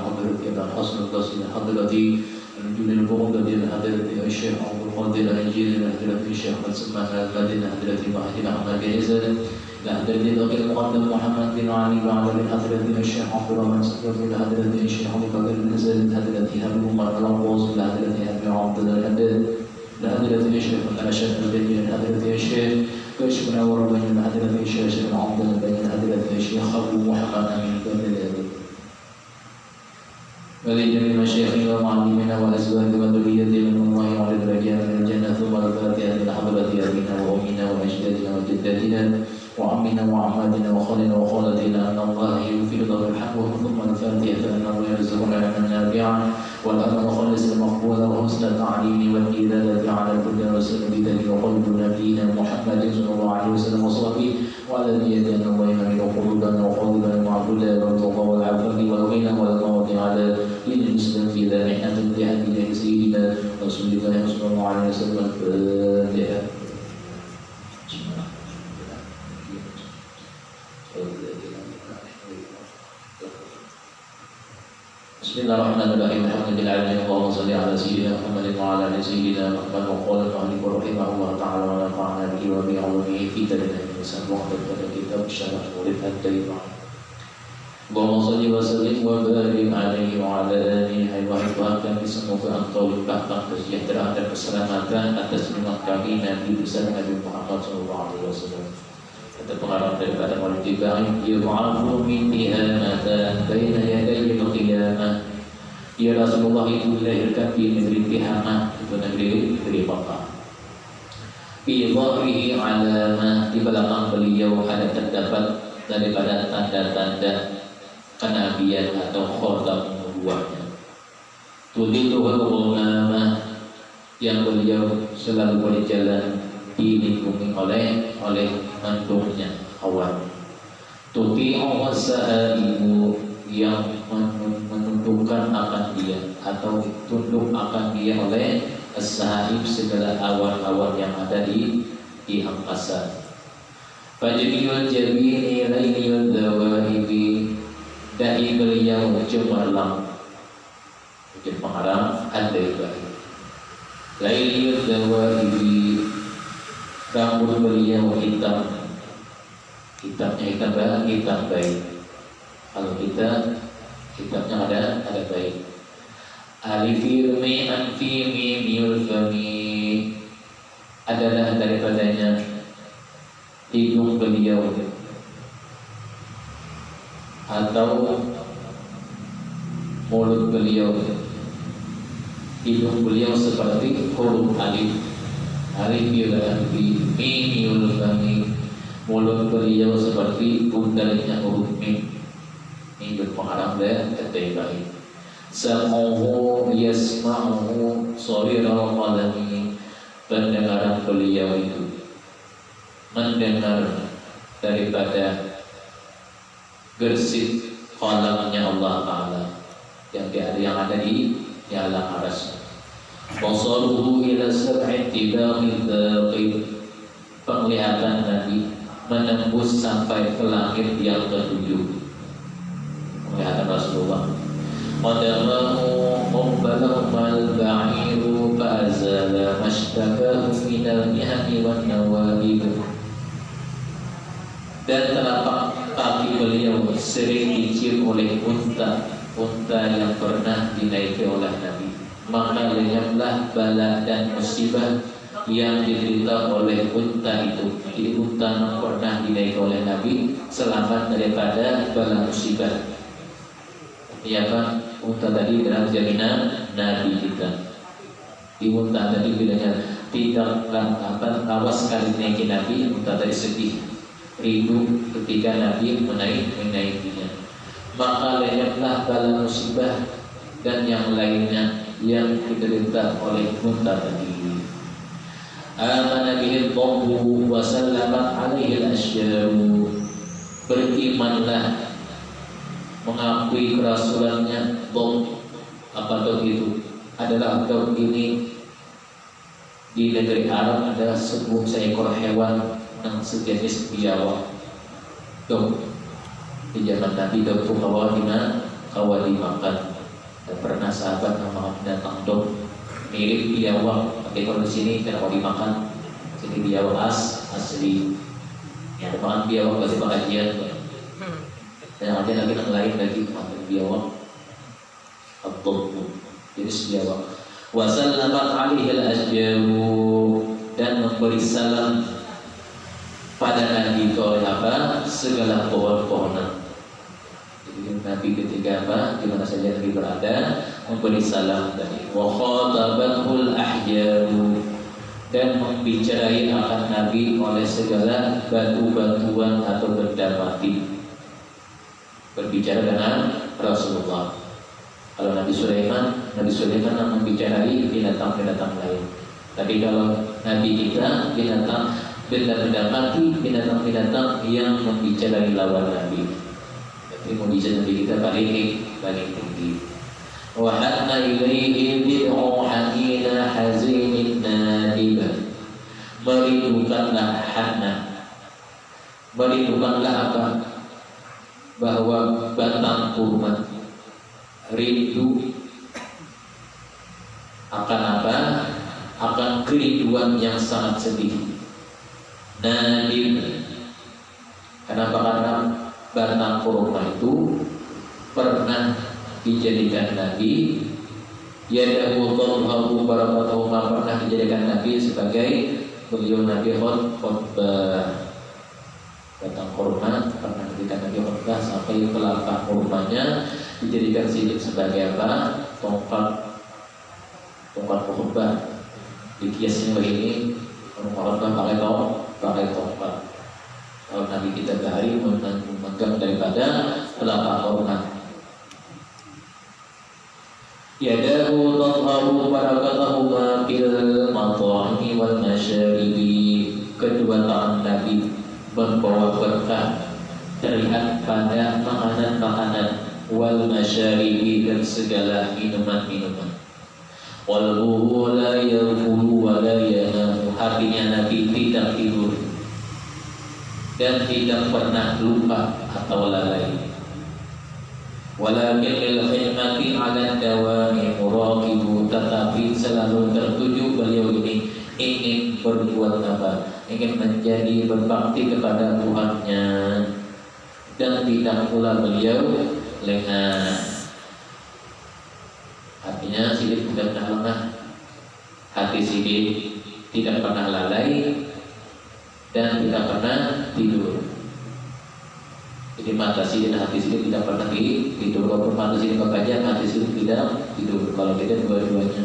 حضرة الحسن القصير حضرة الجن البغضة حضرة الشيخ عبد القادر الجيل حضرة الشيخ سلمان المدني حضرة المهدي أحمد بن عزيز لحضرة الأخير المقدم محمد بن علي وعلى حضرة الشيخ عبد الرحمن صدر لحضرة الشيخ أبو بكر بن زيد حضرة أبي عمر العباس لحضرة أبي عبد الحداد لحضرة الشيخ الأشرف البدري لحضرة الشيخ كشف منور بين حضرة الشيخ عبد بين حضرة الشيخ أبو محمد أمين البدري ولجميع مشايخنا ومعلمينا وأزواجنا وذريتنا من الله وعلى الرجال من الجنة ثم الفاتحة لحضرة أبينا وأمنا وأجدادنا وجداتنا وعمنا وعماتنا وخالنا وخالتنا أن الله يغفر له ويرحمه ثم الفاتحة فإنه يرزقنا علما نافعا والأمل خالصا مقبولا وحسن التعليم والإرادة على كل رسول بذلك وقلب نبينا محمد صلى الله عليه وسلم وصحبه وعلى نيتنا وإيمان قلوبنا وقلبنا وعبدا والتقى والعفو والغنى والقوة على دين المسلم في ذا محنة بهدي سيدنا رسول الله صلى الله عليه وسلم الفاتحة. Bismillahirrahmanirrahim. Alhamdulillahirabbil alamin. Allahumma shalli ala sayyidina Muhammadin wa ala ali sayyidina Muhammad wa qala al-mu'allif rahimahullah ta'ala wa nafa'ana bihi wa bi 'ulumi fi tadabburin insan wa pada kitab syarah murid at-tayyib. Allahumma shalli wa sallim wa barik alaihi wa ala alihi wa sahbihi semoga engkau limpahkan kesejahteraan dan keselamatan atas umat kami Nabi besar Nabi Muhammad sallallahu alaihi wasallam. Kata pengarang daripada Maulid Ibrahim, yu'afu min tihamatan baina yaday al-qiyamah. Ya Rasulullah itu dilahirkan di negeri Tihamah, itu negeri Makkah. Fi dhahrihi alamah, di belakang beliau ada terdapat daripada tanda-tanda kenabian atau khatam nubuwahnya. Tudilluhul ghamamah, yang beliau selalu berjalan dilindungi oleh mendungnya awan. Tuti'u wasaibu, yang menundukkan akan dia atau tunduk akan dia oleh as-sahaib, segala awan-awan yang ada di angkasa. Fajriyul jabini layliyul dawahibi, dahi beliau cemerlang. Mungkin pengarang Al-Baibahi. Layliyul dawahibi, rambut beliau hitam. Hitamnya hitam baik. Kalau kita hitamnya ada baik. Alifirmi anfimi miulfami, adalah daripadanya hidung beliau atau mulut beliau. Hidung beliau seperti huruf alif. Alifirmi miulfami, mulut beliau seperti bundarannya huruf mim. Ini berpengarang dan At-Taibai. Sam'uhu yasma'uhu sawiral qalami, pendengaran beliau itu mendengar daripada gersik qalamnya Allah Ta'ala yang ada di alam aras. Basaruhu ila sab'i tibaqil daqib, penglihatan Nabi menembus sampai ke langit yang ketujuh. Penglihatan Rasulullah. Qadamahu qubbalahmal ba'iru fa'azala mashtakahu minal mihani wan nawabib, dan telapak kaki beliau sering dicium oleh unta yang pernah dinaiki oleh Nabi. Maka lenyaplah bala dan musibah yang diderita oleh unta itu. Jadi unta yang pernah dinaiki oleh Nabi selamat daripada bala musibah. Ya kan, unta tadi adalah jaminan Nabi kita. Di unta tadi bilangnya tidaklah awas sekali menaiki Nabi, unta tadi sedih, rindu ketika Nabi menaikinya. Maka lenyaplah bala musibah dan yang lainnya yang diderita oleh unta tadi. Amana bihil qawmu wa sallamat alaihi al-asyaru, berimanlah, mengakui kerasulannya. Dom, apa dom itu? Adalah dom ini di negeri Arab adalah seekor hewan yang sejenis biawak. Dom di zaman Nabi dom itu bawa di mana? kawa dimakan. Dan pernah sahabat memakan binatang dog mirip biawak, tapi kalau di sini kenapa dimakan? Jadi biawak asli. Ya, makan biawak pasti pengajian. Dan ada lagi yang lain lagi makan biawak atau jenis biawak. Wasallamat alaihi al-asjaru, dan memberi salam pada Nabi oleh apa? Segala pohon-pohonan. Jadi Nabi ketika apa? Di mana saja Nabi berada, memberi salam tadi. Wa khatabatul ahjaru, dan membicarai akan Nabi oleh segala batu-batuan atau benda mati. Berbicara dengan Rasulullah. Kalau Nabi Sulaiman yang membicarai binatang-binatang lain. Tapi kalau Nabi kita binatang benda-benda mati, binatang-binatang yang membicarai lawan Nabi. Jadi mukjizat Nabi kita paling tinggi. Wa hatta ilaihi bid'u hanina hazinin nadiba. Merindukanlah apa? Bahwa batang kurma rindu akan apa? Akan kerinduan yang sangat sedih. Nadim. Kenapa? Karena batang kurma itu pernah dijadikan Nabi, yadahu Allahu barakatuhu, pernah dijadikan Nabi sebagai beliau Nabi khutbah. Batang kurma pernah dijadikan Nabi khutbah sampai telapak kurmanya dijadikan sidik sebagai apa? Tongkat khutbah. Dikiasnya begini, khutbah pakai tongkat. Kalau Nabi kita bahari memegang daripada telapak kurma. Yadahu tadharu barakatahu ma fil mat'ami wal masyaribi. Kedua tangan Nabi membawa berkah terlihat pada makanan-makanan wal masyaribi, dan segala minuman-minuman. Qalbuhu la yaghfulu wa la yanamu. Hatinya Nabi tidak tidur dan tidak pernah lupa atau lalai. Walakin lil khidmati 'ala dawami muraqibu, tetapi selalu tertuju beliau ini ingin berbuat apa? Ingin menjadi berbakti kepada Tuhannya, dan tidak pula beliau lengah. Artinya sidik tidak pernah lengah, hati sidik tidak pernah lalai, dan tidak pernah tidur. Jadi mata sidik dan hati sidik tidak pernah tidur. Kalau mata sidik bekerja, hati sidik tidak tidur. Kalau kita dua-duanya,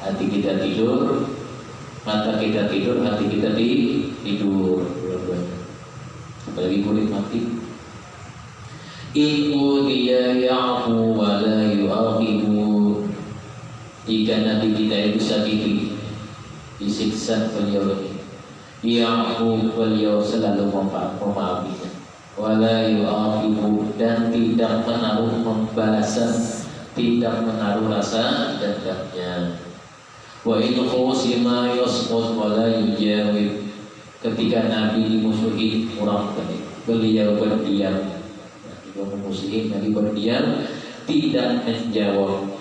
hati kita tidur, mata kita tidur, hati kita tidur dua-duanya. Apalagi kulit mati. Iku dia ya'fu wa la yu'aqibu. Jika Nabi kita itu sakiti, disiksa beliau ini, ya'fu, beliau selalu memaafkan. Wala yu'aqibu, dan tidak menaruh pembalasan, tidak menaruh rasa dendamnya. Wa in khusima yasqut wala yujawib. Ketika Nabi dimusuhi orang tadi, beliau berdiam. Beliau memusuhi, Nabi berdiam, tidak menjawab,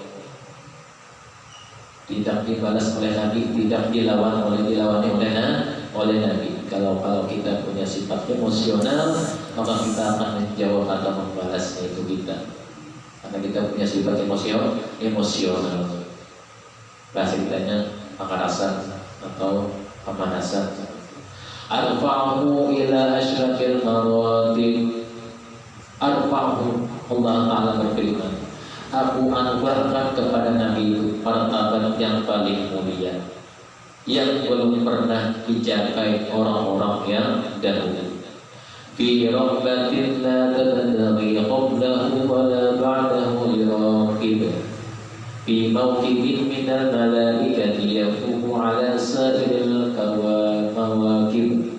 tidak dibalas oleh Nabi, tidak dilawani oleh Nabi. Kalau kita punya sifat emosional, maka kita akan menjawab atau membalasnya itu kita. Karena kita punya sifat emosional. Bahasa kitanya kekerasan atau pemanasan. Arfa'u ila asyrafil maratib. Arfa'u, Allah Ta'ala berfirman, aku anugerahkan kepada Nabi itu martabat yang paling mulia, yang belum pernah dicapai orang-orang yang dahulu. Fi rahmatin la tabtaghi qablahu wa la ba'dahu iraqib. Fi mawqibin minal malaikati yafuhu ala sa'iril mawaqib.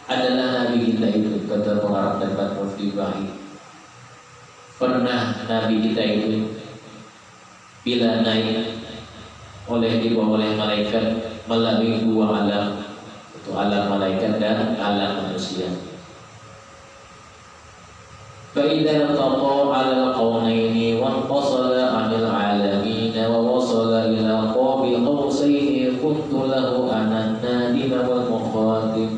Adalah Nabi kita itu, kata pengarang dapat Mufti Bahri, pernah Nabi kita itu bila naik dibawa oleh malaikat melalui dua alam, itu alam malaikat dan alam manusia. فإذا التقى على القرنين وانفصل عن العالمين ووصل إلى قاب قوسين كنت له أنا النادم والمخاطب.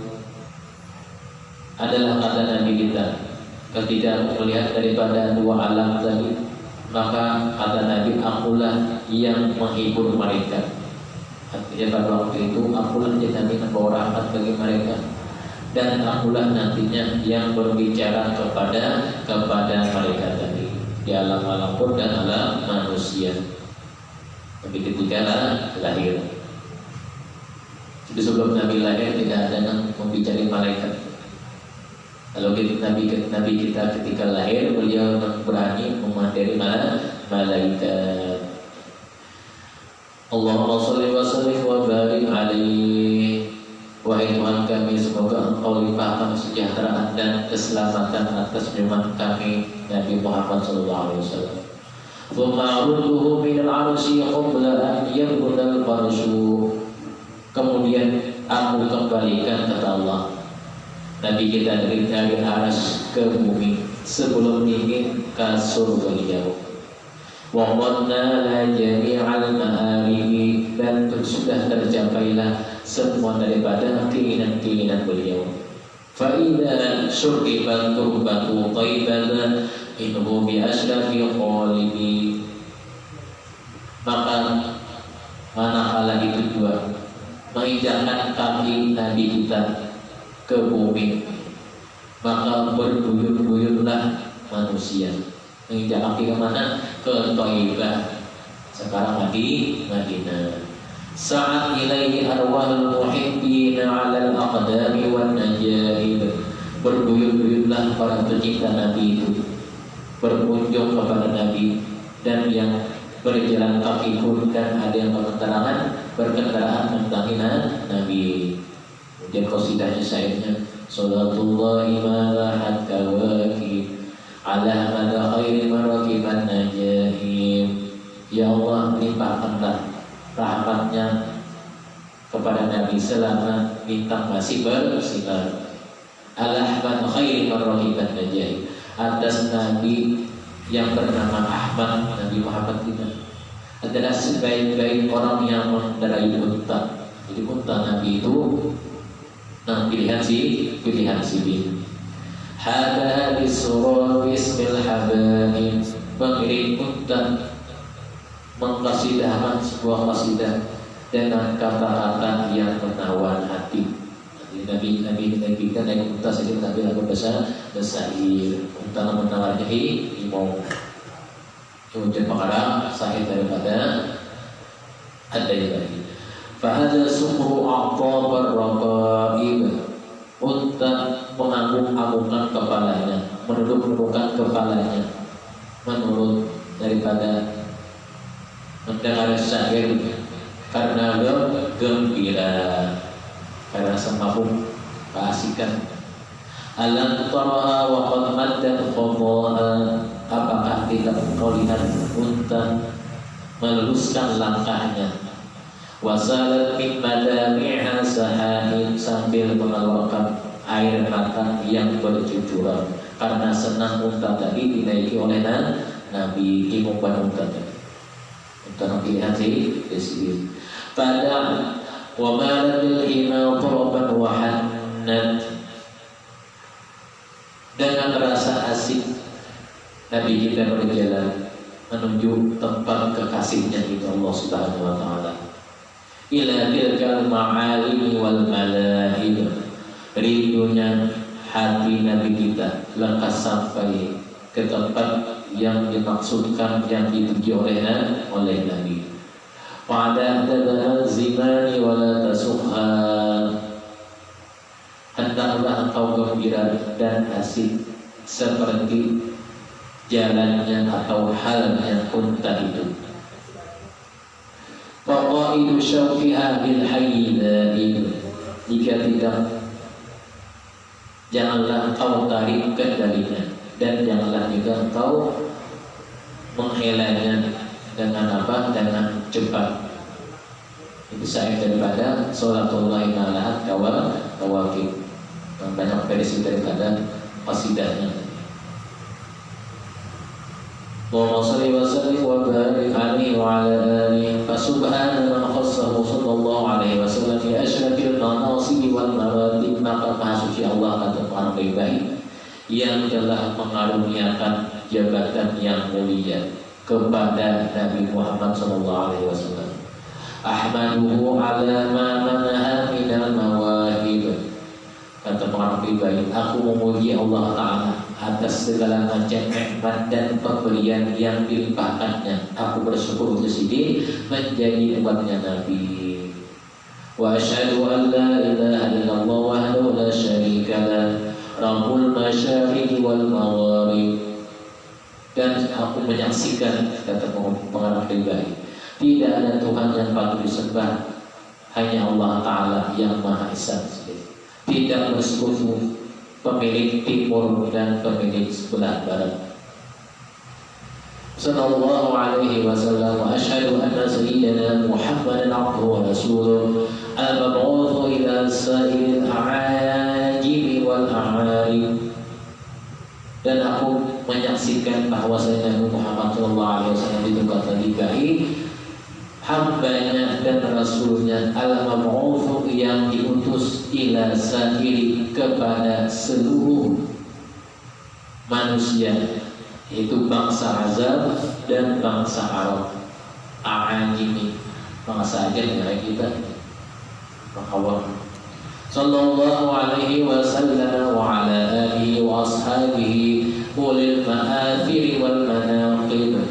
Adalah kata Nabi kita ketika melihat daripada dua alam tadi, maka kata Nabi, akulah yang menghibur mereka. Artinya pada waktu itu akulah yang nanti membawa rahmat bagi mereka, dan akulah nantinya yang berbicara kepada mereka tadi di alam pun dan alam manusia. Tapi ketika lahir, sebelum Nabi lahir tidak ada yang membicarakan malaikat. Kalau Nabi kita ketika lahir, beliau berani memateri malaikat. Allahumma sholli wa sallim wa barik alaihi. Wahai Tuhan kami, semoga Engkau limpahkan kesejahteraan dan keselamatan atas firman kami Nabi Muhammad sallallahu alaihi wasallam. Thumma arudduhu minal arsy qabla an yabdal farshu. Kemudian aku kembalikan kata Allah Nabi kita dari aras ke bumi sebelum ingin ke surga jauh. Wa qadna la jami'al ma'aribi, dan sudah tercapailah semua daripada keinginan-keinginan beliau. Fa idza syuribat turbatu taibatan inhu bi asrafi qalibi. Maka manakala itu juga menginjakkan kaki Nabi kita ke bumi, maka berduyun-duyunlah manusia. Menginjak kaki kemana? Ke Thaibah, sekarang di Madinah. Sa'at ilaihi arwahul muhibbina 'alal aqdami wan najaib. Berduyun-duyunlah para pecinta Nabi itu berkunjung kepada Nabi, dan yang berjalan kaki pun, dan ada yang berkendaraan mendatangi Nabi. Kemudian qasidahnya syairnya, salatullahi ma'ala hatta waqi ala mada khairi marakiban najahim. Ya Allah, limpahkanlah rahmatnya kepada Nabi selama bintang masih bersinar. Ala mada khairi marakiban najahim, atas Nabi yang bernama Ahmad. Nabi Muhammad itu adalah sebaik-baik orang yang mengendarai unta. Jadi unta Nabi itu pilihan si hada bisura bismil habaib. Pengiring unta mengkasidahkan sebuah kasidah dengan kata-kata yang menawan hati. Nabi kita naik unta saja, tapi lagu besar bersahir unta menawarnya imau. Kemudian perkara sahih daripada ada yang lagi. Fahada sumru aqtabar raqaib. Unta mengangguk-anggukkan kepalanya, menunduk-nundukkan kepalanya, menurut daripada mendengar syair, karena gembira, karena semabuk keasikan. Alam taraha wa qad maddat khadaha. Apakah tidak engkau lihat unta meluruskan langkahnya? Wasalat min madamiha sahahin, sambil mengeluarkan air mata yang bercucuran, karena senang unta tadi dinaiki oleh Nabi. Imumpan unta tadi, unta pilihan si pada wa maladil hima turaban wa hannat. Dengan rasa asik Nabi kita berjalan menuju tempat kekasihnya itu Allah Subhanahu wa taala. Ila tilkal ma'alimi wal malahib. Rindunya hati Nabi kita lekas sampai ke tempat yang dimaksudkan, yang dituju oleh Nabi. Pada dalam zimani wala tasukha. Hendaklah engkau gembira dan asik seperti jalannya atau halnya unta itu. Faqaidu syauqiha bil hayyin. Jika tidak, janganlah engkau tarik kendalinya, dan janganlah juga engkau menghelanya dengan apa? Dengan cepat. Itu saya daripada salatullahi ma'ala kawakib. Banyak versi daripada qasidahnya. اللهم صل وسلم وبارك عليه وعلى آله فسبحان من خصه صلى الله عليه وسلم بأشرف المناصب والمراتب. Maka Maha Suci Allah kata para pribadi yang telah mengaruniakan jabatan yang mulia kepada Nabi Muhammad SAW. Ahmaduhu ala ma manaha minal mawahib. Kata para pribadi, aku memuji Allah Ta'ala atas segala macam nikmat dan pemberian yang dilimpahkannya. Aku bersyukur tersebut menjadi umatnya Nabi. Wa asyhadu an la ilaha illallah wahdahu la syarika lah, Rabbul masyariqi wal magharib. Dan aku menyaksikan, kata pengarang pribadi, tidak ada Tuhan yang patut disembah, hanya Allah Ta'ala yang Maha Esa. Tidak bersekutu pemilik timur dan pemilik sebelah barat. Sallallahu alaihi wasallam. Wa asyhadu anna sayyidina Muhammadan abduhu wa rasuluh al-mab'utsu ila sa'il a'ajib wal a'arib. Dan aku menyaksikan bahwa Sayyidina Muhammad sallallahu alaihi wasallam itu kata baik, hambanya dan rasulnya al-mab'utsu yang diutus ila sa'iri kepada seluruh manusia, yaitu bangsa Azab dan bangsa Arab. A'ajimi, bangsa aja kayak kita, makawam. Sallallahu alaihi wasallam wa ala alihi wa ashabihi ulil ma'athiri wal manaqib.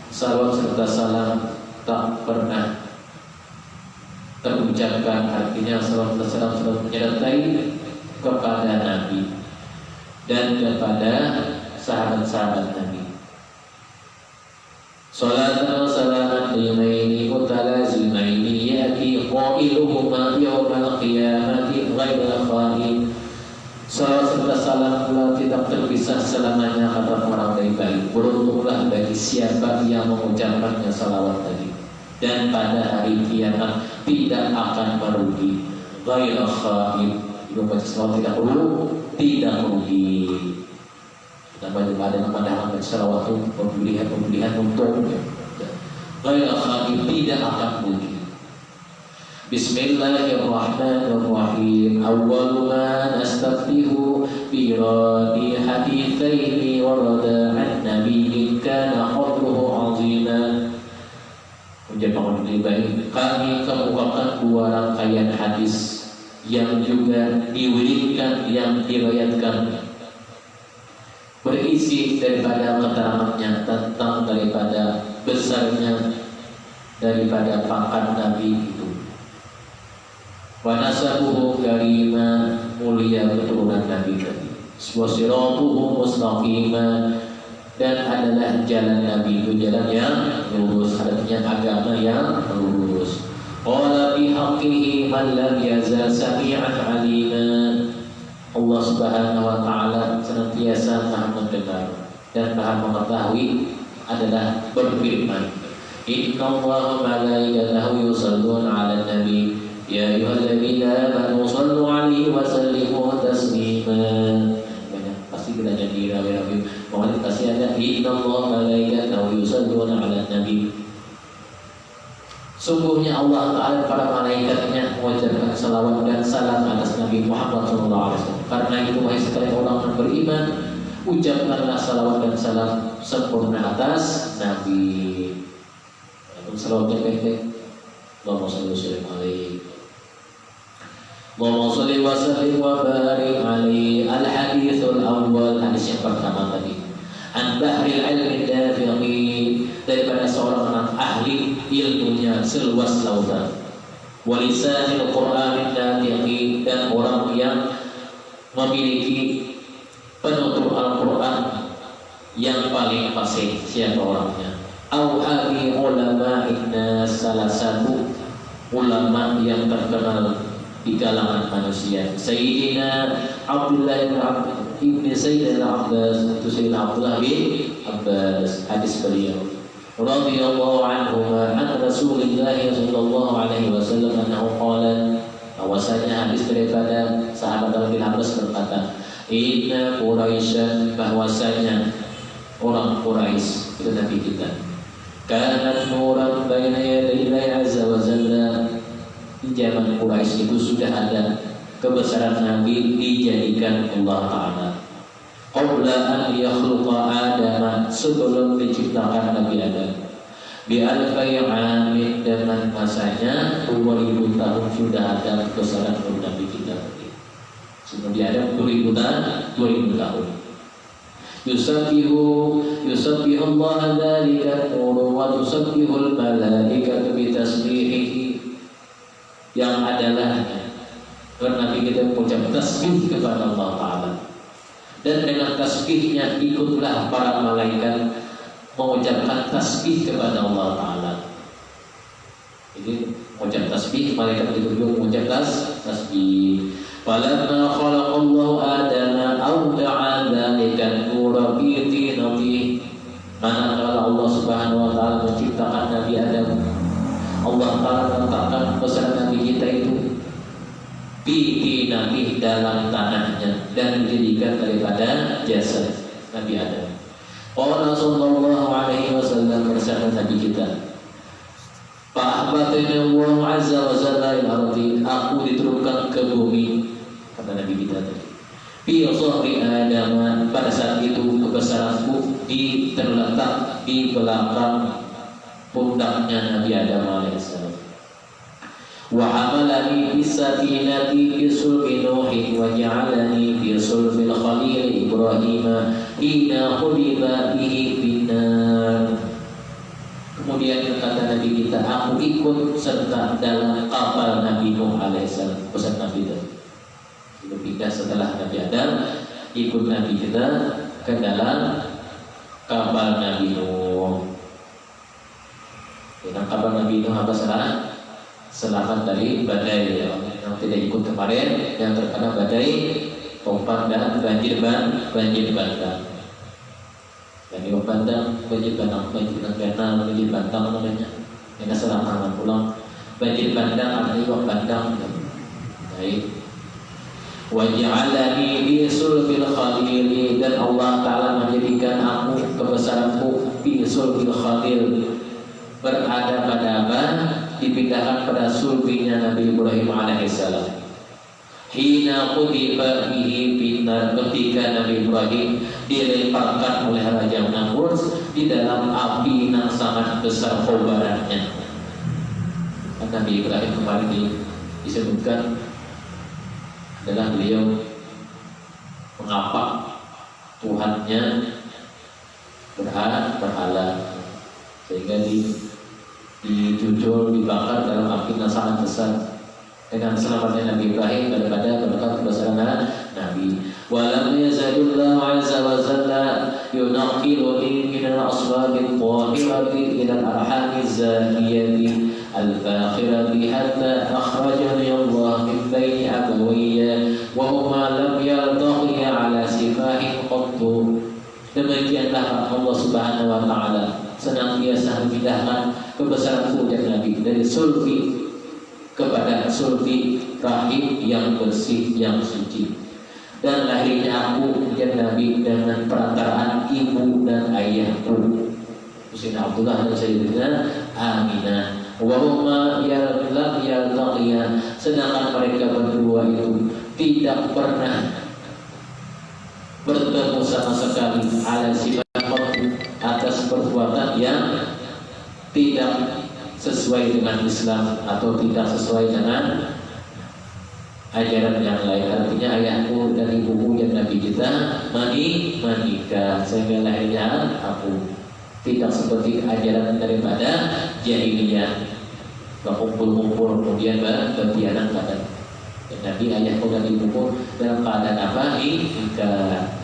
Salawat serta salam tak pernah terucapkan, artinya salawat serta salam selalu menyertai kepada Nabi dan kepada sahabat-sahabat Nabi. Salatan wa salaman limaini mutalazimaini yati qailuhuma yawmal qiyamati ghairu khain. Salawat serta salam pula tidak terpisah selamanya, kata orang baik-baik. Beruntunglah bagi siapa yang mengucapkannya salawat tadi, dan pada hari kiamat tidak akan merugi. Ghairu khain. Ibu baca salawat tidak perlu, tidak merugi. Namanya pada salawat itu pembelian untung. Ghairu khain, tidak akan merugi. Bismillahirrahmanirrahim. Awwalu ma nastaftihu bi radi haditsaini warada an nabiyyin kana qadruhu 'azima. Ucapan pribadi, kami kemukakan dua rangkaian hadis yang juga diwiridkan, yang diriwayatkan, berisi daripada keterangannya tentang daripada besarnya daripada pangkat Nabi itu. Wa nasabuhu karima, mulia keturunan Nabi tadi. Wa siratuhu mustaqima, dan adalah jalan Nabi itu jalan yang lurus, artinya agama yang lurus. Qala bi haqqihi man lam yazal sami'an 'alima. Allah Subhanahu wa taala senantiasa Maha mendengar dan Maha mengetahui adalah berfirman, Innallaha malaikatahu yusalluna 'alan nabi ya ayyuhalladzina amanu shallu 'alaihi wa sallimu taslima. Banyak pasti kita jadi rawi-rawi. Mohon dikasih ada Innallaha malaikatahu yusalluna 'alan nabi. Sungguhnya Allah Ta'ala para malaikatnya mengucapkan salawat dan salam atas Nabi Muhammad SAW. Karena itu wahai sekalian orang yang beriman, ucapkanlah salawat dan salam sempurna atas Nabi. Salawat yang baik-baik. Allahumma shalli wa sallim alaihi. Allahumma shalli wa sallim wa barik alaihi. Al-hadithul awwal, hadis yang pertama tadi. An bahril ilmi dafiqi, daripada seorang anak ahli ilmunya seluas lautan. Walisanil Qur'anil natiqi, dan orang yang memiliki penutur Al-Quran yang paling fasih. Siapa orangnya? Auhabi ulama'in nas, salah satu ulama yang terkenal di kalangan manusia. Sayyidina Abdullah ibn Sayyidina Abbas, itu Sayyidina Abdullah bin Abbas, hadis beliau radhiyallahu anhu an Rasulullah sallallahu alaihi wasallam annahu qala, bahwasanya hadis daripada sahabat Abdullah bin Abbas berkata, Inna Quraisyan, bahwasanya orang Quraisy itu Nabi kita. Kanat nuran baina yadayhi azza wa jalla. Di zaman Quraisy itu sudah ada kebesaran Nabi dijadikan Allah Ta'ala. Qabla an yakhluqa Adam, sebelum diciptakan Nabi Adam. Bi alfai amin, dengan masanya 2000 tahun sudah ada kebesaran Nabi kita. Sebelum dia ada 2000 tahun. Yusabbihu Allah dzalika nur wa tusabbihul malaikatu bi tasbihihi, yang adalah Nabi kita mengucap tasbih kepada Allah Ta'ala, dan dengan tasbihnya ikutlah para malaikat mengucapkan tasbih kepada Allah Ta'ala. Jadi mengucap tasbih, malaikat itu juga mengucap tasbih. Falamma khalaqallahu Adama awda'a dzalika nura fi tinatihi. Manakala Allah Subhanahu wa taala menciptakan Nabi Adam, Allah Ta'ala meletakkan pesan Nabi kita itu fi tinatihi, dalam tanahnya, dan dijadikan daripada jasad Nabi Adam. Qala sallallahu alaihi wasallam, bersama Nabi kita, Fa'ahbatani Allah azza wa jalla al-ardi, aku diturunkan ke bumi, kata Nabi kita tadi. Fi sahri Adam, pada saat itu kebesaranku terletak di belakang pundaknya Nabi Adam alaihissalam. Wa hamalani fi safinati fi sulbi Nuhin wa ja'alani fi sulbil Khalil Ibrahim hina khuliba bihi binar. Kemudian kata Nabi kita, aku ikut serta dalam kapal Nabi Nuh alaihissalam, pesan Nabi itu. Itu pindah setelah Nabi Adam, ikut Nabi kita ke dalam kapal Nabi Nuh. Dengan kapal Nabi Nuh apa salah? Selamat dari badai, ya. Yang tidak ikut kemarin, yang terkena badai, topan dan banjir bandang. Banjir bandang, banjir bandang namanya. Yang selama pulang, banjir bandang artinya iwak bandang. Baik. Waj'alani bi sulbil Khalil, dan Allah Ta'ala menjadikan aku, kebesaranku, bi sulbil Khalil, berada pada apa? Dipindahkan pada sulbinya Nabi Ibrahim alaihissalam. Hina qudiba bihi binar, ketika Nabi Ibrahim dilemparkan oleh Raja Namrud di dalam api yang sangat besar kobarannya. Nabi Ibrahim kemarin disebutkan adalah beliau mengapak Tuhannya berhala, sehingga dijujur, dibakar dalam api yang sangat besar. Dengan selamatnya Nabi Ibrahim daripada berkat kebesaran Nabi. Walam yazalullahu azza wa jalla yunaqiluni min al-aswabit tahirati ila al-arhamiz zakiyati al-fakhirati hatta akhrajani Allah min baini abawayya wa huma lam yaltaqi ala sifahin qattu. Demikianlah Allah Subhanahu wa taala senantiasa memindahkan kebesaran dan Nabi dari sulbi kepada sulbi rahim yang bersih, yang suci. Dan lahirnya aku dan Nabi dengan perantaraan ibu dan ayahku, Sayyidina Abdullah dan Sayyidina Aminah. Wa huma lam yaltaqiya, sedangkan mereka berdua itu tidak pernah bertemu sama sekali ala sifat atas perbuatan yang tidak sesuai dengan Islam atau tidak sesuai dengan ajaran yang lain. Artinya ayahku dan ibuku dan Nabi kita menikah, sehingga lahirnya aku tidak seperti ajaran daripada jahiliyah, berkumpul-kumpul kemudian bertianan pada Nabi. Ayahku dan ibuku dalam keadaan apa? Nikah.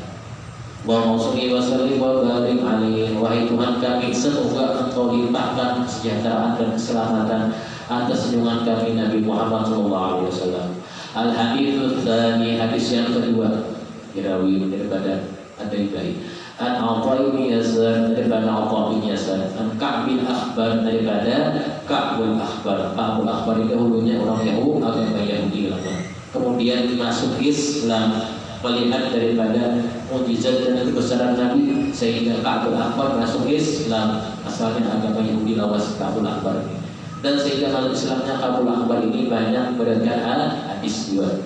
Allahumma sholli wa sallim wa barik alaihi. Wahai Tuhan kami, semoga Engkau limpahkan kesejahteraan dan keselamatan atas junjungan kami Nabi Muhammad sallallahu alaihi wasallam. Al-hadits tsani, hadis yang kedua, dirawi daripada At-Taibari. An Atha bin Yasar, daripada Atha bin Yasar. An Ka'b bin Akhbar, daripada Ka'bul Akhbar. Ka'bul Akhbar itu dahulunya orang Yahudi, agama Yahudi lama. Kemudian masuk Islam, melihat daripada mukjizat dan kebesaran Nabi sehingga Ka'bul Akbar masuk Islam. Asalnya agama Yahudi lawas Ka'bul Akbar ini. Dan sehingga masuk Islamnya Ka'bul Akbar ini banyak beredar hadis juga.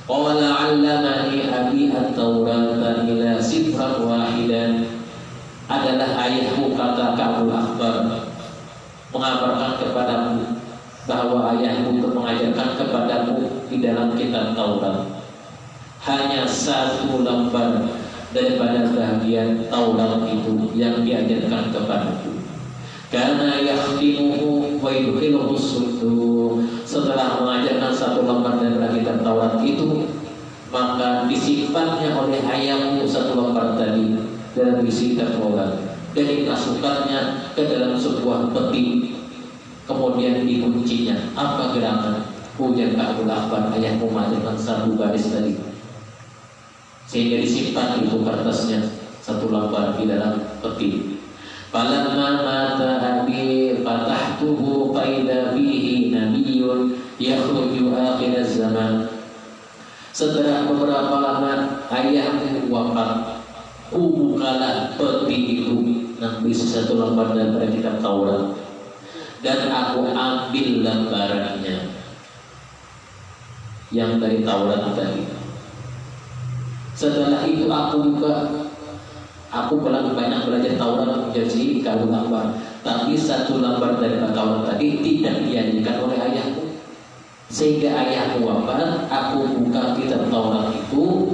Qala 'allamani abi at-taurata ila sifran wahidan. Adalah ayahku, kata Ka'bul Akbar, mengabarkan kepadamu bahwa ayahmu itu mengajarkan kepadamu di dalam kitab Taurat hanya satu lembar daripada bagian Taurat itu yang diajarkan kepadaku. Karena yakhtimuhu wa yudkhiluhu sudur. Setelah mengajarkan satu lembar daripada kitab Taurat itu, maka disimpannya oleh ayahmu satu lembar tadi dalam isi Taurat dan dimasukkannya ke dalam sebuah peti, kemudian dikuncinya. Apa gerakan? Ujar Ka'bul Akbar, ayahmu mengajarkan satu baris tadi, sehingga disimpan itu kertasnya satu lembar di dalam peti. Falamma mata abi fatahtuhu faida fihi nabiyyun yakhruju akhir zaman. Setelah beberapa lama ayahmu wafat, bukalah peti itu, nanti satu lembar daripada kitab Taurat, dan aku ambil lembarannya yang dari Taurat tadi. Setelah itu aku banyak belajar Taurat menjadi Ka'bul Akbar, tapi satu lembar dari Taurat tadi tidak diajarkan oleh ayahku. Sehingga ayahku wafat, aku buka kitab Taurat itu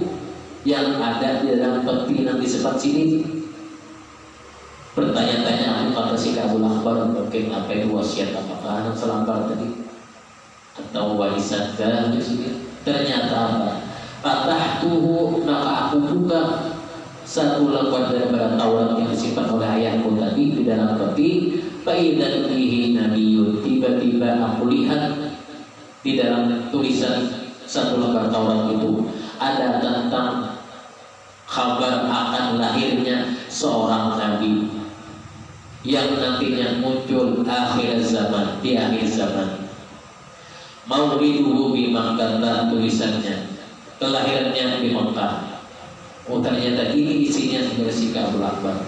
yang ada di dalam peti nanti sepat sini. Bertanya-tanya aku kata si Ka'bul Akbar, mungkin apa itu wasiat apakah anak selambar tadi atau warisan di sini. Ternyata apa? Fatahtuhu, maka aku buka satu lembar daripada Taurat yang disimpan oleh ayahku tadi di dalam peti. Faidan fihi nabiyyun, tiba-tiba aku lihat di dalam tulisan satu lembar Taurat itu ada tentang kabar akan lahirnya seorang nabi yang nantinya muncul akhir zaman, di akhir zaman. Mauliduhu bi Makkah, tulisannya kelahirannya di Makkah. Oh, ternyata ini isinya dari Ka'bul Akbar.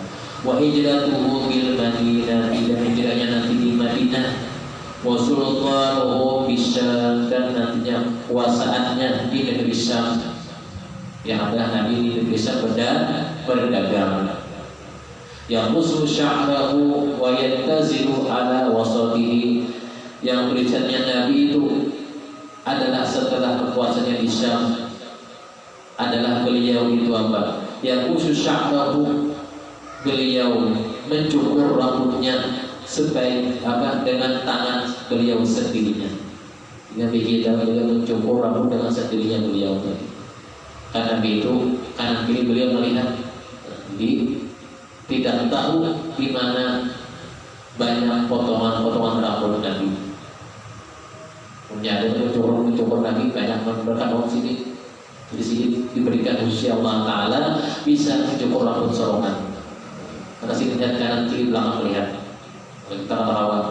Wa hijratuhu bil Madinah, dan hijrahnya nanti di Madinah. Wa sultanuhu bisyam, dan nantinya kuasaannya di negeri Syam. Yang ada Nabi di negeri Syam berdagang. Yang musuh sya'rahu wa yantazilu ala wasatihi, yang tulisannya Nabi itu adalah setelah kekuasaannya di Syam, adalah beliau itu apa? Yang khusus sya'rahu, beliau mencukur rambutnya sebaik apa dengan tangan beliau sendirinya. Nabi kita beliau mencukur rambut dengan sendirinya beliau tadi. Karena itu kanan kiri beliau melihat, tidak tahu di mana banyak potongan-potongan rambut Nabi. Punya ada mencukur Nabi banyak berkat orang sini. Di sini diberikan khusus Allah Taala bisa mencukur rambut sorongan. Karena sini dan kanan kiri belakang melihat. Kalau kita terawat,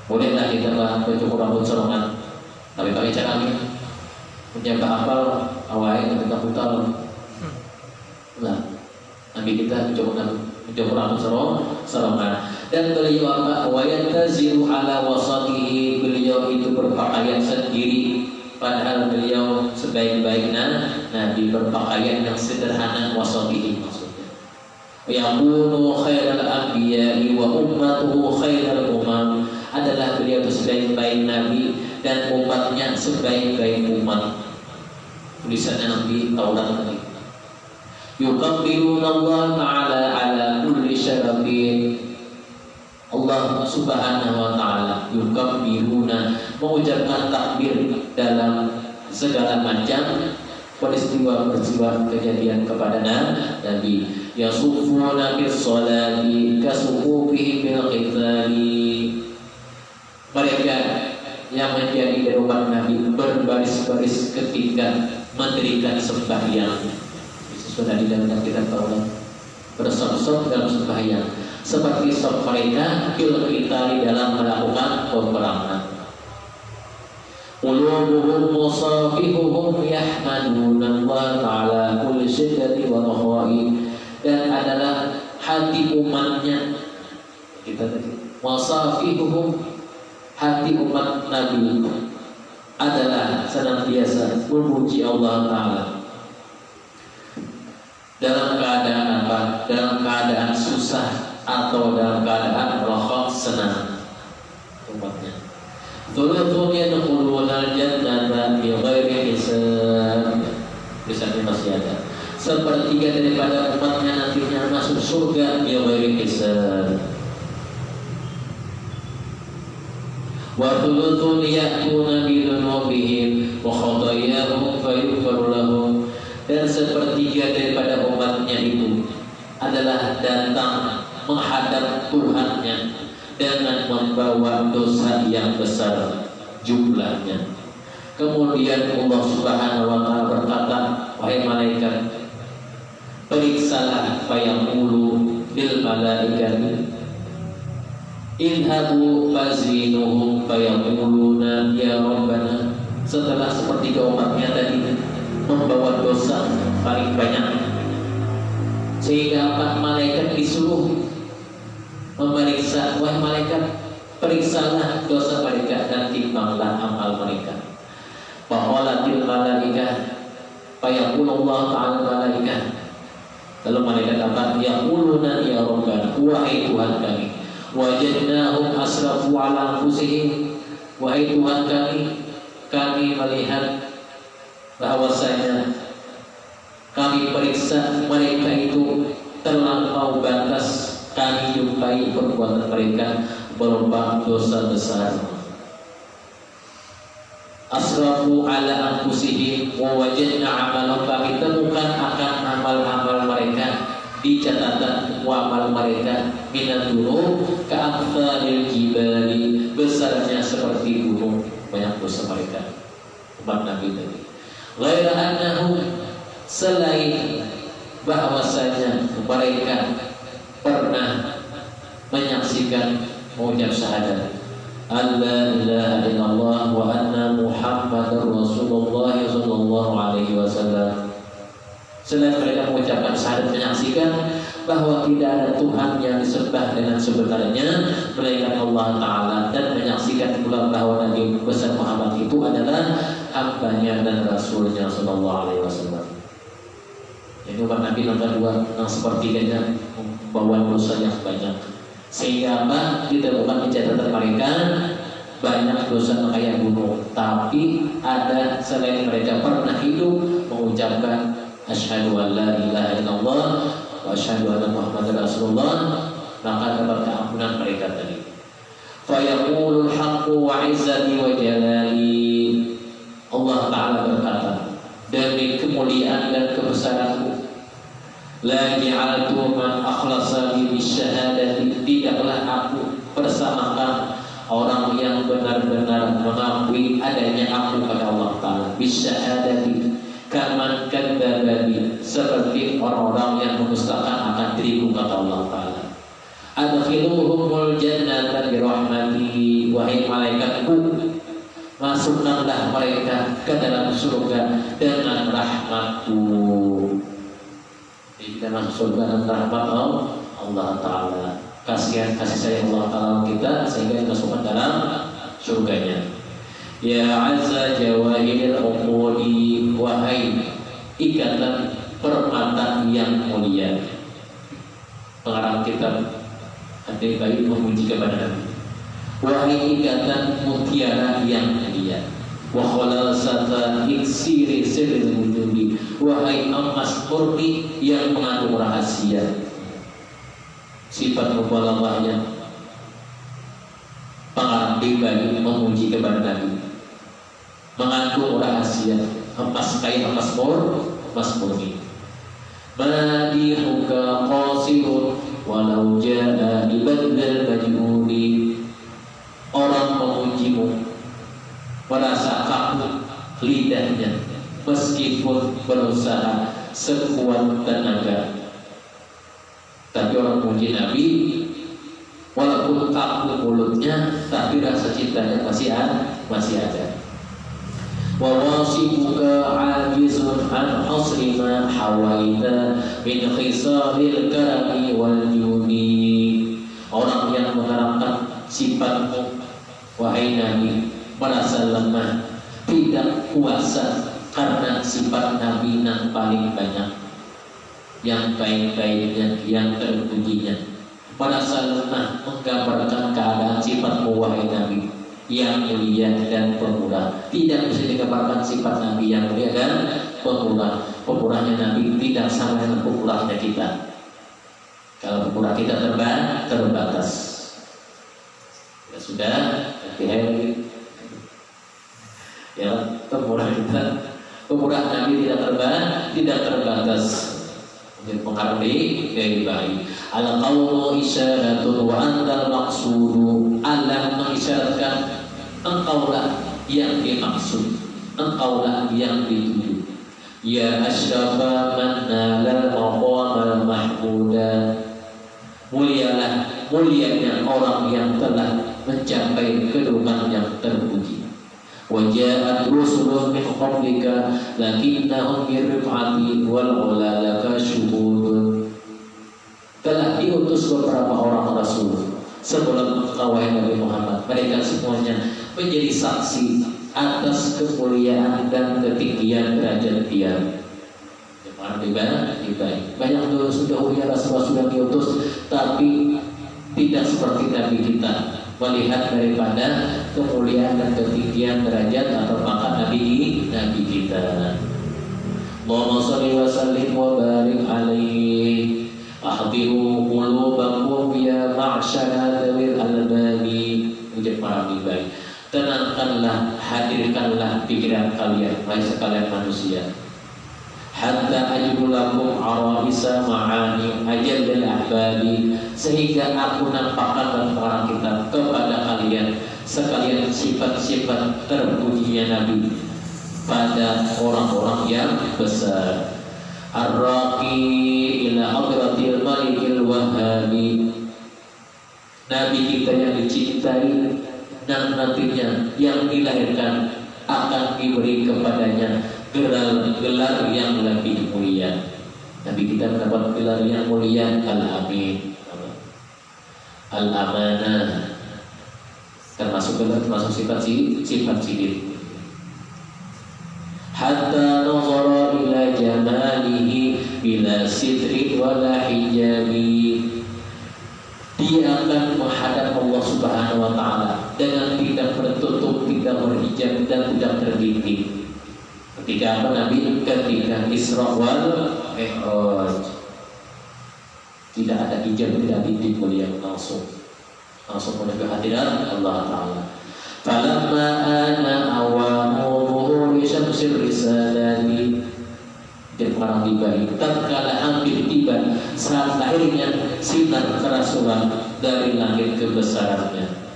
bolehlah kita mencukur rambut sorongan. Tapi pakai cara ini punya hafal awalnya ketika putar. Nah, Nabi kita mencukur rambut sorongan. Dan beliau apa? Wa yantazilu ala wasatihi, beliau itu berpakaian sendiri. Padahal beliau sebaik-baiknya Nabi berpakaian yang sederhana, wasatihi maksudnya. Yakunu khairal anbiya'i wa ummatuhu khairal umam, adalah beliau itu sebaik-baik Nabi dan umatnya sebaik-baik umat. Tulisannya Nabi Taurat tadi. Yukabbiruna Allah Ta'ala ala kulli syarafin, Allah Subhanahu wa Ta'ala yukabbiruna, mengucapkan takbir dalam segala macam peristiwa-peristiwa kejadian kepada Nabi. Yasufuna bis sholati kasufufihim bil qitali, mereka yang menjadi dewan Nabi berbaris-baris ketika mendirikan sembahyang. Sudah di dalam kitab Taurat, bersop-sop dalam sembahyang, seperti sop mereka bil qitali, dalam melakukan peperangan. Qulubuhum musafihuhum yahmaduna Allah ta'ala kulli syiddati wa rakhai, dan adalah hati umatnya. Kita tadi wasafihuhum, hati umat Nabi adalah senantiasa memuji Allah Ta'ala dalam keadaan apa? Dalam keadaan susah atau dalam keadaan raha, senang umatnya. Thuluthun yadkhuluna al-jannata bighairi hisab. Misalnya masih ada sepertiga daripada umatnya nantinya masuk surga bighairi hisab. Wa thuluthun ya'tuna bi dhunubihim wa khataayahum fayaghfiru lahum. Dan sepertiga daripada umatnya itu adalah datang menghadap Tuhannya dengan membawa dosa yang besar jumlahnya. Kemudian Allah Subhanahu wa Ta'ala berkata, wahai malaikat, periksalah fayaqulu bil malaikati inhabu fazinuhum fayaquluna ya Rabbana. Setelah sepertiga umatnya tadi membawa dosa paling banyak, sehingga malaikat disuruh memeriksa, wahai malaikat, periksalah dosa mereka dan timbanglah amal mereka. Faqalatil malaikah fayaqulu Allah Ta'ala malaikah. Lalu malaikat apa? Yaquluna ya Rabbana, wahai Tuhan kami, wajadnahum asrafu ala anfusihim, wahai Tuhan kami melihat bahwasanya kami periksa mereka itu terlampau batas, kami jumpai perbuatan mereka berupa dosa besar. Asrafu ala anfusihim wa wajadna amalan, kami temukan akan amal-amal mereka di catatan amal mereka minat gunung ka'amthalil jibali, besarnya seperti gunung, banyak dosa mereka umat Nabi tadi. Ghaira annahu, selain bahwasanya mereka pernah menyaksikan mengucap syahadat alla ilaha illallah wa anna muhammadar rasulullah sallallahu alaihi wasallam. Selain mereka mengucapkan syahadat, menyaksikan bahwa tidak ada Tuhan yang disembah dengan sebenarnya melainkan Allah Ta'ala, dan menyaksikan pula bahwa Nabi besar Muhammad itu adalah hambanya dan rasulnya sallallahu alaihi wasallam. Jadi umat Nabi nomor dua yang sepertiganya membawa dosa yang banyak, sehingga apa? Ditemukan di catatan mereka banyak dosa kayak gunung, tapi ada selain mereka pernah hidup mengucapkan asyhadu an la ilaha illallah wa asyhadu anna muhammadar rasulullah, maka dapat keampunan mereka tadi. Fa yaqulul haqqu wa izzati wa jalali, Allah Ta'ala berkata, demi kemuliaan dan kebesaranku, la ja'altu man akhlasa li bisyahadati, tidaklah aku bersamakan orang yang benar-benar mengakui adanya aku pada Allah Ta'ala, bisyahadati kaman kadzdzabani, seperti orang-orang yang mendustakan akan diriku kata Allah Ta'ala. Adkhiluhumul jannata birahmati, wahai malaikatku, masukkanlah mereka ke dalam surga dengan rahmatku. Jadi kita masuk surga dengan rahmat Allah Ta'ala, kasih sayang Allah Ta'ala kita, sehingga dimasukkan dalam surganya. Ya azza jawahiril uquli, wahai ikatan permata yang mulia. Pengarang kitab Hati Baik memuji kepada Nabi, wahai ikatan mutiara yang mulia. Wa khalasata iksiri sirril wujudi, wahai emas murni yang mengandung rahasia. Sifat mubalaghahnya pengarang Baik memuji kepada Nabi, mengandung rahasia, emas kayak emas murni. Madihuka qasirun walau jaa ibadal majhuli, orang memujimu merasa kaku lidahnya meskipun berusaha sekuat tenaga. Tapi orang memuji Nabi walaupun kaku mulutnya, tapi rasa cintanya masih ada. wa wasibuka ajizun an hasri ma hawaita min khisalil karami wal judi. Orang yang menerangkan sifatmu wahai Nabi merasa lemah, tidak kuasa karena sifat Nabi yang paling banyak, yang baik-baiknya, yang terpujinya. Merasa lemah menggambarkan keadaan sifatmu wahai Nabi yang mulia dan pemurah. Tidak bisa digambarkan sifat Nabi yang mulia dan pemurah. Pemurahnya Nabi tidak sama dengan pemurahnya kita. Kalau pemurah kita terbatas. Ya sudah, hati-hati. Ya, pemurah kita, pemurah Nabi tidak terbatas. Mungkin menghargai dari baik. Al-qawlu isyaratun wa antal maqsudu. Allah mengisyaratkan engkaulah yang dimaksud, engkaulah yang dituju. Ya asyrafa man nalal maqamal mahmuda. Mulianya orang yang telah mencapai kedudukan yang terpuji. Waja'at rusulun min qablika lakinnahum birrif'ati wal ulalaka syuhudun. Telah diutus beberapa orang rasul sebelum engkau wahai Nabi Muhammad. Mereka semuanya menjadi saksi atas kemuliaan dan ketinggian derajat dia. Banyak sudah rasul sudah diutus, tapi tidak seperti Nabi kita melihat daripada kemuliaan dan ketinggian derajat atau pangkat Nabi kita. Allahumma shalli wa sallim wa barik alaihi. Ahdiru qulubakum ya ma'syara dzawil albani. Ujar para baik. Tenangkanlah, hadirkanlah pikiran kalian, wahai sekalian manusia. Hatta ajrulakum arawisa ma'ani ajal ahbadi, sehingga aku nampakkan dan terang kita kepada kalian sekalian sifat-sifat terpujinya Nabi pada orang-orang yang besar. Ar-raqi ila hadratil malikil wahhabi. Nabi kita yang dicintai dan nantinya yang dilahirkan akan diberi kepadanya gelar yang lebih mulia. Nabi kita mendapat gelar yang mulia Al-Amin, Al-Amanah, termasuk sifat sidir. Hatta nazara ila jamalihi bila sitri wala hijabi. Dia akan menghadap Allah Subhanahu wa taala dengan tidak tertutup, tidak berhijab dan tidak terbimbing. Ketika apa Nabi? Ketika Isra wal Mi'raj. Tidak ada hijab, tidak bimbing, beliau langsung menuju hadirat Allah taala. Falamma ana awamu dhuhuri syamsir risalati. Dan orang tiba, tatkala hampir tiba saat lahirnya sinar kerasulan dari langit kebesarannya.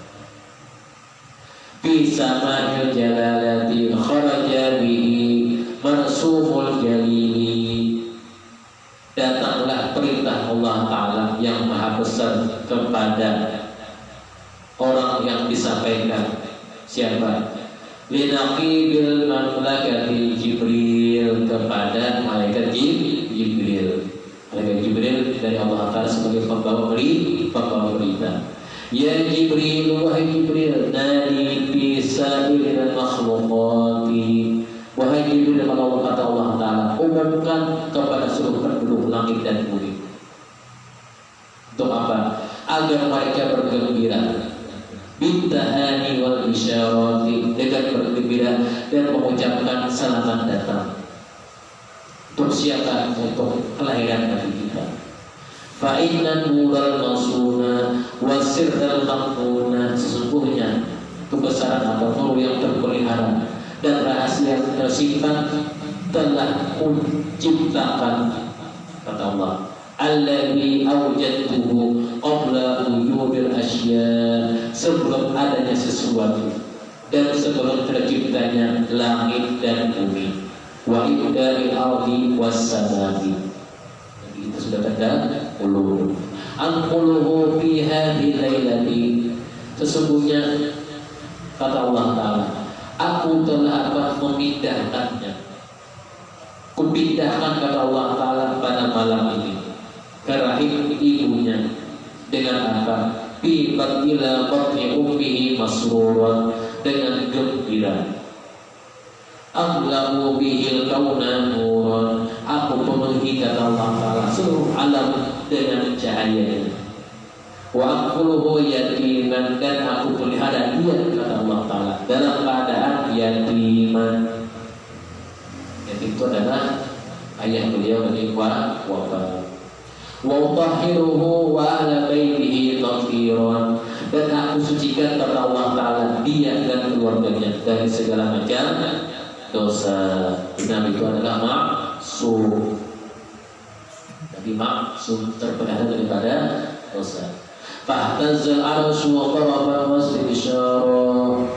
Fi sama'il jalalati kharaja bihi marsumul jalili. Datanglah perintah Allah Ta'ala yang maha besar kepada orang yang disampaikan. Siapa? Linaqibil mamlakati Jibril, kepada malaikat Jibril. Malaikat Jibril dari Allah Ta'ala sebagai pembawa berita. Ya Jibril, wahai Jibril, nadi bisairil makhluqati. Wahai Jibril, kata Allah Ta'ala, umumkan kepada seluruh penduduk langit dan bumi. Untuk apa? Agar mereka bergembira. Bintahani wal isyarati, dengan bergembira dan mengucapkan selamat datang. Untuk siapa? Untuk kelahiran Nabi kita. Fa inna nural masuna wasirral maquna. Sesungguhnya kebesaran atau nur yang terpelihara dan rahasia yang tersimpan telah kuciptakan, kata Allah, alladzi awjadtuhu qabla wujudil asya, sebelum adanya sesuatu dan sebelum terciptanya langit dan bumi. Wa ibda'il ardi was samai. Itu sudah tanda quluh. Anquluhu fi hadhihi lailati. Sesungguhnya kata Allah Ta'ala, aku telah memindahkannya. Kupindahkan kata Allah Ta'ala pada malam ini ke rahim ibunya dengan apa? Bi ila batni ummihi masruran, dengan gembira. Amlamu bihil kauna nuran, aku penuhi kata Allah Ta'ala seluruh alam dengan cahaya. Wa aquluhu yatiman, dan aku pelihara dia kata Allah Ta'ala dalam keadaan yatiman. Yatim itu adalah ayah beliau yang wafat. Wa utahhiruhu wa ahla baitihi tatheeran, dan aku sucikan kata Allah Ta'ala dia dan keluarganya dari segala macam dosa. Nabi itu adalah maksum. Nabi maksum, terpelihara daripada dosa. Fahtazal arsy wa qaraba wasbishara,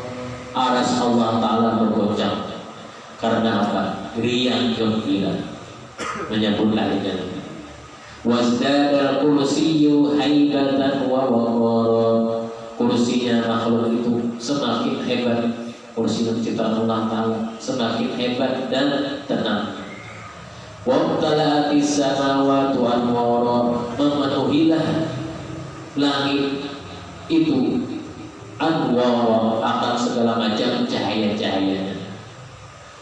aras Allah Ta'ala bergoncang karena apa? Riang gembira menyambut lahirnya. Wasdada kursiyyu haibatan wa waqara, kursinya makhluk itu semakin hebat. Kursi yang diciptakan Allah Ta'ala semakin hebat dan tenang. Wamtala'atis samawati anwara, memenuhilah langit itu anwara akan segala macam cahaya-cahayanya.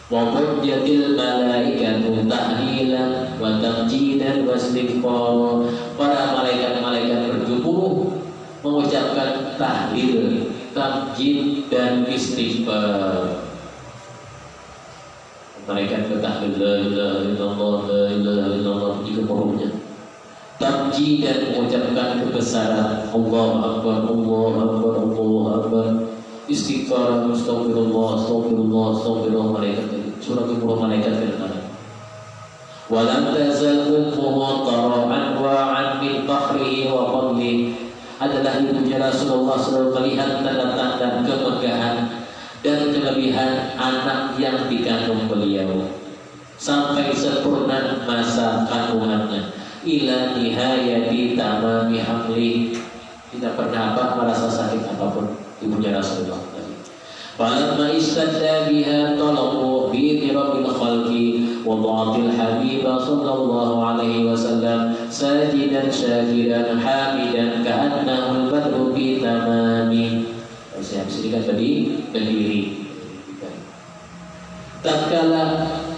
Wa qudyatil malaikatu tahlilan wa tamjidan wa istighfara, para malaikat-malaikat bergemuruh mengucapkan tahlil, tamjid dan istighfar. Malaikat bertahlil la ilaha illallah la ilaha illallah digemuruhnya. Tamjid dan mengucapkan kebesaran Allahu akbar Allahu akbar Allahu akbar. Istighfar, astagfirullah astagfirullah astagfirullah, malaikat surah gemuruh malaikat berkata. Walam tazal ummuhu tara'an wa'an min fakhrihi wa fadlihi, adalah ibunya Rasulullah selalu melihat tanda-tanda kemegahan dan kelebihan anak yang dikandung beliau sampai sempurna masa kandungannya, ila nihayati tamami hamli, tidak pernah merasa sakit apapun ibunya Rasulullah. Falamma istadda biha talabu bi rabbil khalqi wa dha'atil habiba sallallahu alaihi wasallam sajidan syakiran hamidan ka'annahu al-badru bi tamami. Saya bisa tadi berdiri. Tatkala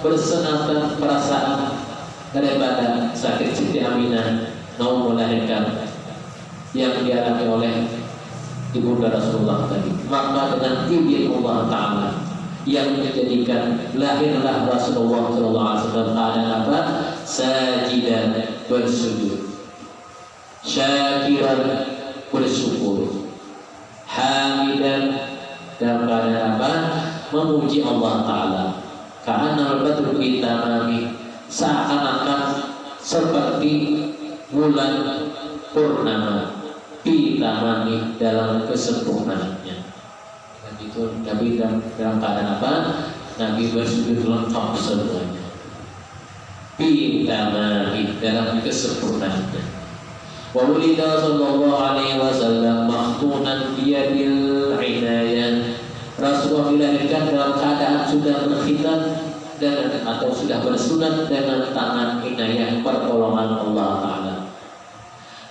bersenatan perasaan daripada sakit Siti Aminah mau melahirkan yang dialami oleh ibunda Rasulullah tadi, maka dengan izin Allah Ta'ala yang menjadikan lahirlah Rasulullah SAW keadaan apa? Sajidan, bersujud, syakiran, bersyukur, hamidan, dalam keadaan apa? Memuji Allah Ta'ala. Ka'annal badru bi tamami, seakan-akan seperti bulan purnama bi tamami, dalam kesempurnaannya. Dan itu Nabi dalam keadaan apa? Nabi bersujud lengkap semuanya. Bi tamami, dalam kesempurnaannya. Wa wulida sallallahu alaihi wasallam makhtunan biyadil inayah, Rasulullah dilahirkan dalam keadaan sudah berkhitan dan atau sudah bersunat dengan tangan inayah pertolongan Allah Ta'ala.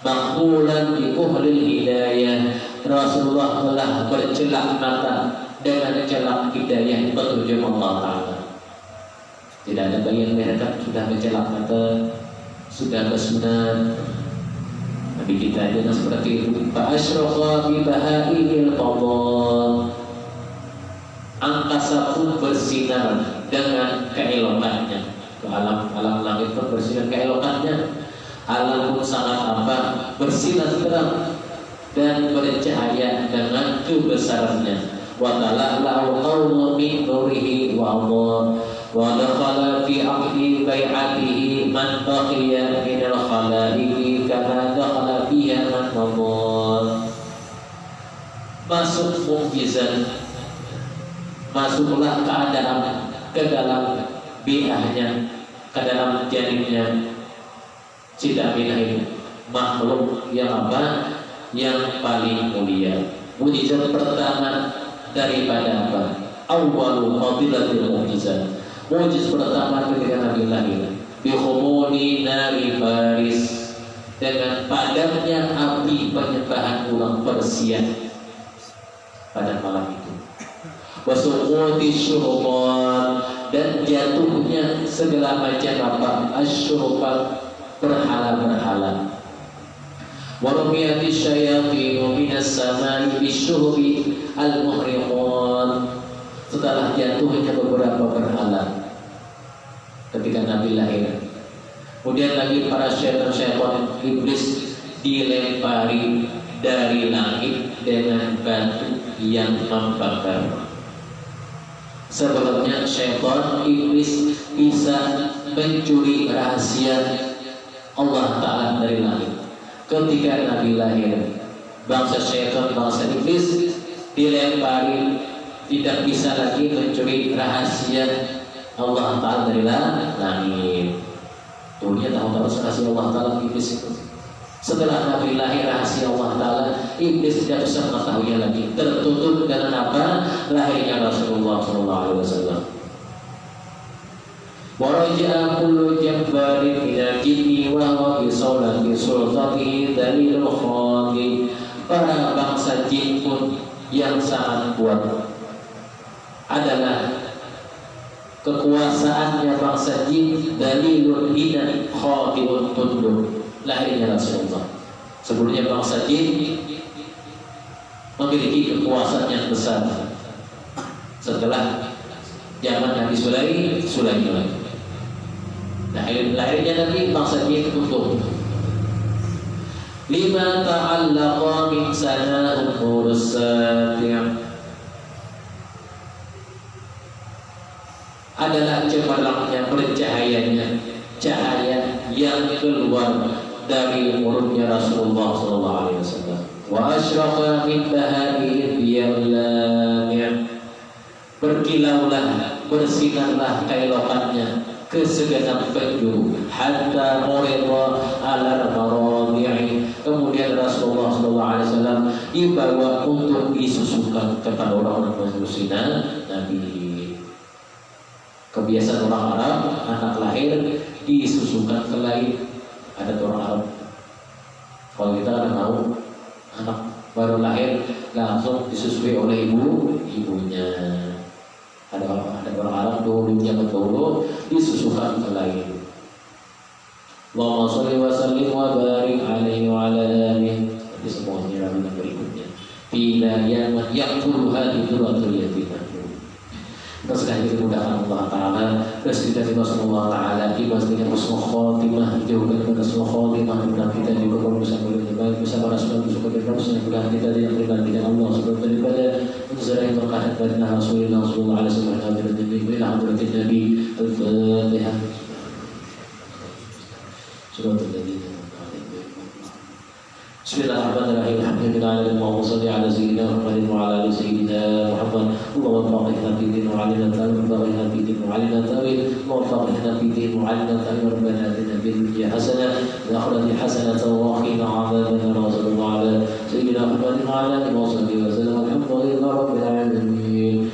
Maqbulan bi uhlil hidayah, Rasulullah telah bercelak mata dengan celak hidayah petunjuk Allah Ta'ala. Tidak ada bayi yang melahirkan sudah bercelak mata, sudah bersunat. Nabi kita adalah seperti itu. Fa asyraqa bi bahail qadar, angkasa pun bersinar dengan keelokannya. Alam langit pun bersinar keelokannya. Alam pun sangat apa? Bersinar terang dan bercahaya dengan kebesarannya. Wa tala'u qawmu min nurihi wa Allah wa dakhala fi aqdi bai'atihi man baqiya min al-khalaiqi kama dakhala fiha man madha. Masuk mukjizat, masuklah keadaan ke dalam bi'ahnya, ke dalam janinnya Siti Aminah itu, makhluk yang apa? Yang paling mulia. Mukjizat pertama daripada apa? awwalu fadilatil mu'jizat. Mu'jiz pertama ketika Nabi lahir bi khumuni nari Faris, dengan padamnya api penyembahan ulang Persia pada malam itu. Wasuquti syurban, dan jatuhnya segala macam apa asyurban, berhala-berhala. Warumiyati syayatin minas samai bisyuhri al-muhriqan, setelah jatuhnya beberapa berhala ketika Nabi lahir. Kemudian lagi para syaitan iblis dilempari dari langit dengan batu yang membakar. Sebelumnya syaitan iblis bisa mencuri rahasia Allah Ta'ala dari langit. Ketika Nabi lahir, bangsa syaitan, bangsa iblis dilempari, tidak bisa lagi mencuri rahasia Allah Ta'ala dari langit. Dunia tahu rahasia Allah Ta'ala iblis itu. Setelah Nabi lahir, rahasia Allah Ta'ala iblis tidak bisa mengetahuinya lagi. Tertutup dengan apa? Lahirnya Rasulullah SAW. Waraja'a kullu jabbarin minal jinni wa huwa bi sultani sultanihi dalilul khadi. Para bangsa jin pun yang sangat kuat adalah kekuasaannya bangsa jin, dalilul hina khadiun tunduk, lahirnya Rasulullah. Sebelumnya bangsa jin memiliki kekuasaan yang besar. Setelah zaman Nabi Sulaiman, lahirnya Nabi, bangsa jin tunduk. Lima ta'allaqa min sana'ul mursati' adalah cemerlangnya percahayanya, cahaya yang keluar dari mulutnya Rasulullah SAW. Wa asyraqa min bahari biyallami', berkilaulah, bersinarlah kailokannya ke segenap penjuru, hatta murida alar maradi'i. Kemudian Rasulullah SAW dibawa untuk disusukan kepada orang-orang manusia Nabi. Kebiasaan orang Arab, anak lahir disusukan ke lain. Ada orang Arab, kalau kita ada tahu, anak baru lahir langsung disusui oleh ibunya. Ada orang Arab dulu zaman dahulu disusukan ke lain. Allahumma sholli wa sallim wa barik alaihi wa ala alihi. Tapi semuanya rawi berikutnya. Bila yang yaquluha dzurratul yatim. Kita sekali dimudahkan Allah Ta'ala, rezeki dari Rasulullah Ta'ala, ibadah husnul khotimah, jauhkan pada husnul khotimah, mudah kita juga kalau bisa berbaik, bisa merasa bersyukur dan bersyukur, mudah kita yang bergantikan Allah sebelum daripada menzerai berkah dari Rasulullah Sallallahu Alaihi Wasallam. Bila hadratin Nabi Al-Fatihah. Suratul Ladina. Bismillahirrahmanirrahim. Alhamdulillah Allahumma shalli ala sayyidina Muhammadin wa ala ali sayyidina Muhammad. Allahumma faqihna fi din wa 'allimna ta'wil, faqihna fi din wa 'allimna ta'wil, wa faqihna fi din wa 'allimna ta'wil. Rabbana atina fid dunya hasanah wa akhirati hasanatan wa qina 'adzaban nar. Sallallahu ala sayyidina Muhammadin wa ala alihi wa sahbihi wa sallam. Alhamdulillahi rabbil alamin.